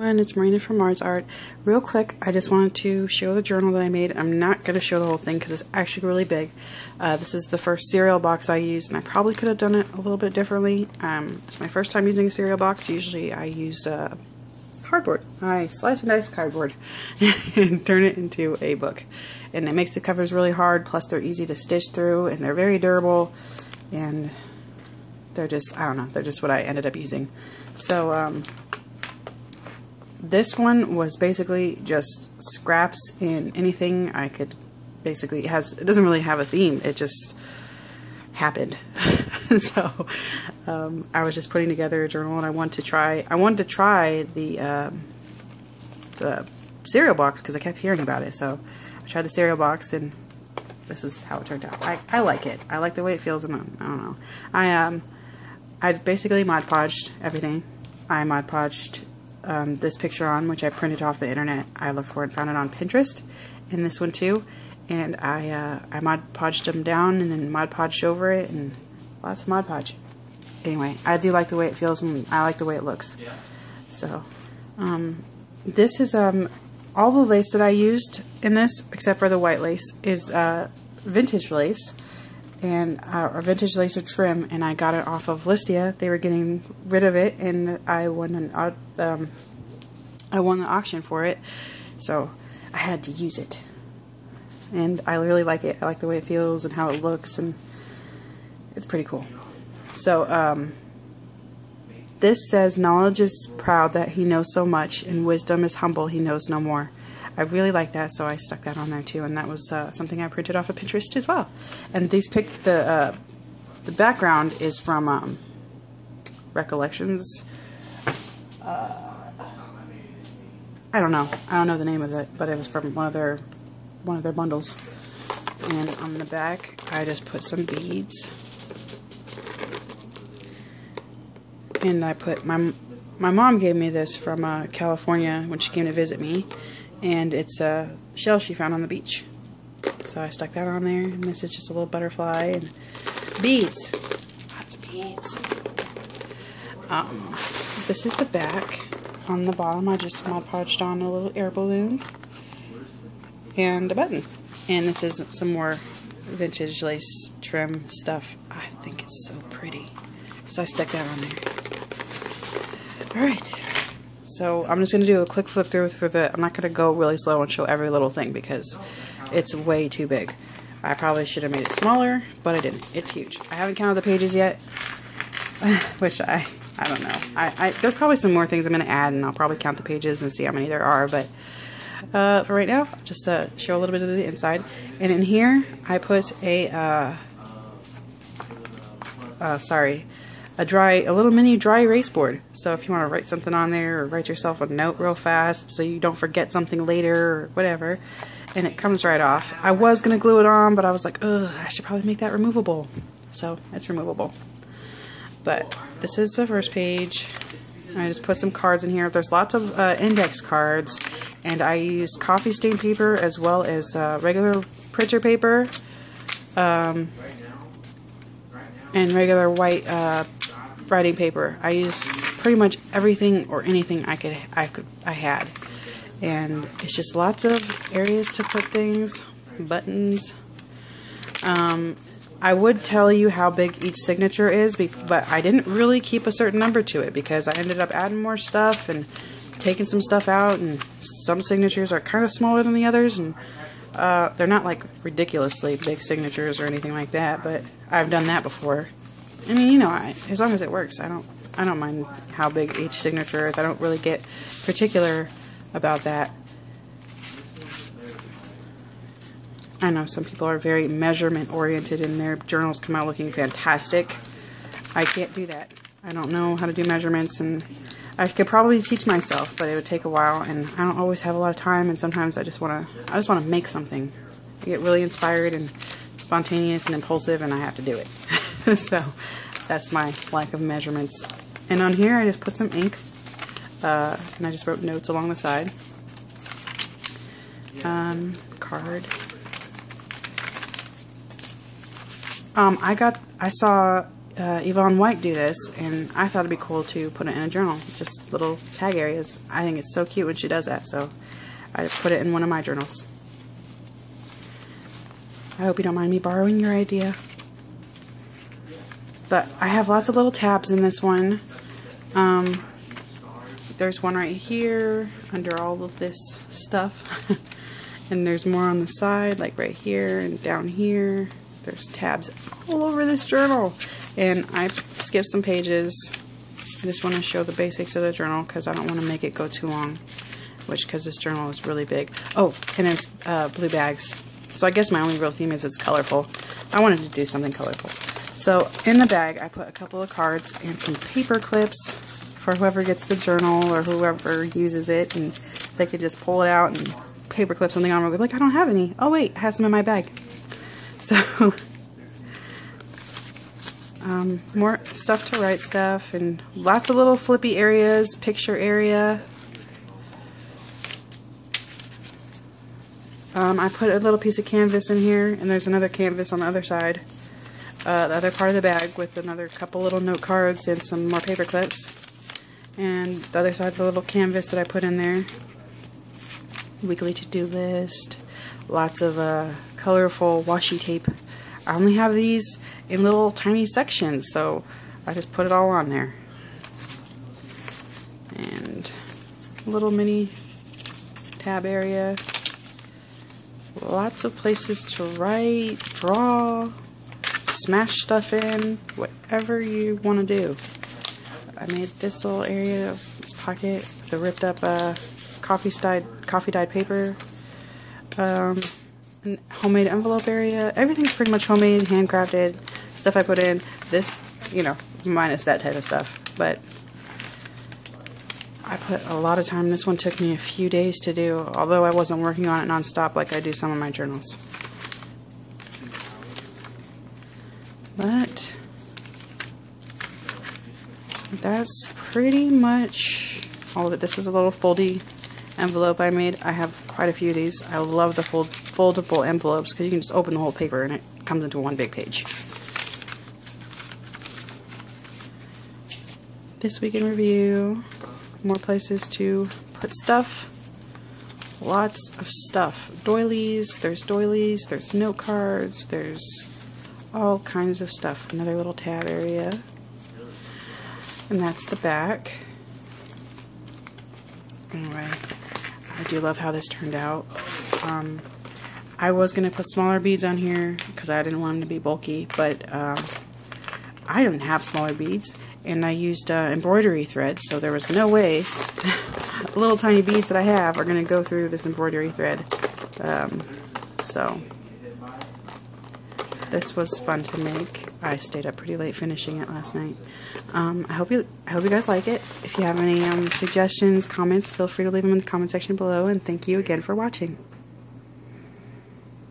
And it's Marina from Mars Art. Real quick, I just wanted to show the journal that I made. I'm not going to show the whole thing because it's actually really big. This is the first cereal box I used, and I probably could have done it a little bit differently. It's my first time using a cereal box. Usually I use cardboard. I slice and dice cardboard and turn it into a book. And it makes the covers really hard, plus they're easy to stitch through, and they're very durable, and they're just, I don't know, they're just what I ended up using. So, this one was basically just scraps in anything I could basically, it doesn't really have a theme, it just happened. So I was just putting together a journal, and I wanted to try the cereal box because I kept hearing about it. So I tried the cereal box, and this is how it turned out. I like it. I like the way it feels, and I don't know. I basically Mod Podged everything. I Mod Podged this picture on, which I printed off the internet. I looked for it and found it on Pinterest, and this one too. And I Mod Podged them down, and then Mod Podged over it, and lots of Mod Podge. Anyway, I do like the way it feels, and I like the way it looks. Yeah. So, this is all the lace that I used in this, except for the white lace, is vintage lace, and or vintage lace or trim, and I got it off of Listia. They were getting rid of it, and I won the auction for it, so I had to use it. And I really like it. I like the way it feels and how it looks, and it's pretty cool. So, this says, knowledge is proud that he knows so much, and wisdom is humble, he knows no more. I really like that, so I stuck that on there too, and that was something I printed off of Pinterest as well. And these the background is from Recollections. I don't know the name of it, but it was from one of their bundles. And on the back, I just put some beads, and I put my mom gave me this from California when she came to visit me, and it's a shell she found on the beach. So I stuck that on there, and this is just a little butterfly and beads, lots of beads. This is the back. On the bottom, I just Mod Podged on a little air balloon and a button. And this is some more vintage lace trim stuff. I think it's so pretty. So I stuck that on there. Alright. So I'm just going to do a quick flip through for I'm not going to go really slow and show every little thing because it's way too big. I probably should have made it smaller, but I didn't. It's huge. I haven't counted the pages yet, which I don't know. There's probably some more things I'm going to add, and I'll probably count the pages and see how many there are, but for right now, I'll just show a little bit of the inside. And in here, I put a little mini dry erase board. So if you want to write something on there, or write yourself a note real fast so you don't forget something later or whatever, and it comes right off. I was going to glue it on, but I was like, ugh, I should probably make that removable. So it's removable. But this is the first page. I just put some cards in here. There's lots of index cards, and I used coffee stain paper as well as regular printer paper, and regular white writing paper. I used pretty much everything or anything I had, and it's just lots of areas to put things, buttons. I would tell you how big each signature is, but I didn't really keep a certain number to it because I ended up adding more stuff and taking some stuff out, and some signatures are kind of smaller than the others, and they're not like ridiculously big signatures or anything like that, but I've done that before. I mean, you know, as long as it works, I don't mind how big each signature is. I don't really get particular about that. I know some people are very measurement oriented and their journals come out looking fantastic. I can't do that. I don't know how to do measurements, and I could probably teach myself, but it would take a while, and I don't always have a lot of time, and sometimes I just want to make something. I get really inspired and spontaneous and impulsive, and I have to do it. So that's my lack of measurements. And on here I just put some ink, and I just wrote notes along the side. Card. I saw Yvonne White do this, and I thought it'd be cool to put it in a journal, just little tag areas. I think it's so cute when she does that, so I put it in one of my journals. I hope you don't mind me borrowing your idea. But I have lots of little tabs in this one. There's one right here under all of this stuff. And there's more on the side, like right here and down here. There's tabs all over this journal. And I skipped some pages. I just want to show the basics of the journal because I don't want to make it go too long. Because this journal is really big. Oh, and it's blue bags. So I guess my only real theme is it's colorful. I wanted to do something colorful. So in the bag I put a couple of cards and some paper clips for whoever gets the journal or whoever uses it, and they could just pull it out and paper clip something on real quick. Like, I don't have any. Oh wait, I have some in my bag. So more stuff to write stuff, and lots of little flippy areas, picture area. I put a little piece of canvas in here, and there's another canvas on the other side. The other part of the bag with another couple little note cards and some more paper clips. And the other side, the little canvas that I put in there. Weekly to-do list. Lots of colorful washi tape. I only have these in little tiny sections, so I just put it all on there. And a little mini tab area. Lots of places to write, draw, smash stuff in, whatever you want to do. I made this little area of this pocket, the ripped up coffee dyed paper, and homemade envelope area. Everything's pretty much homemade, handcrafted stuff I put in. This, you know, minus that type of stuff, but I put a lot of time. This one took me a few days to do, although I wasn't working on it non-stop like I do some of my journals. But that's pretty much all of it. This is a little foldy envelope I made. I have quite a few of these. I love the foldable envelopes because you can just open the whole paper and it comes into one big page. This week in review. More places to put stuff. Lots of stuff. Doilies, there's note cards, there's all kinds of stuff. Another little tab area. And that's the back. Anyway, I do love how this turned out. I was going to put smaller beads on here because I didn't want them to be bulky, but I didn't have smaller beads. And I used embroidery thread, so there was no way the little tiny beads that I have are going to go through this embroidery thread. So this was fun to make. I stayed up pretty late finishing it last night. I hope you guys like it. If you have any suggestions, comments, feel free to leave them in the comment section below. And thank you again for watching.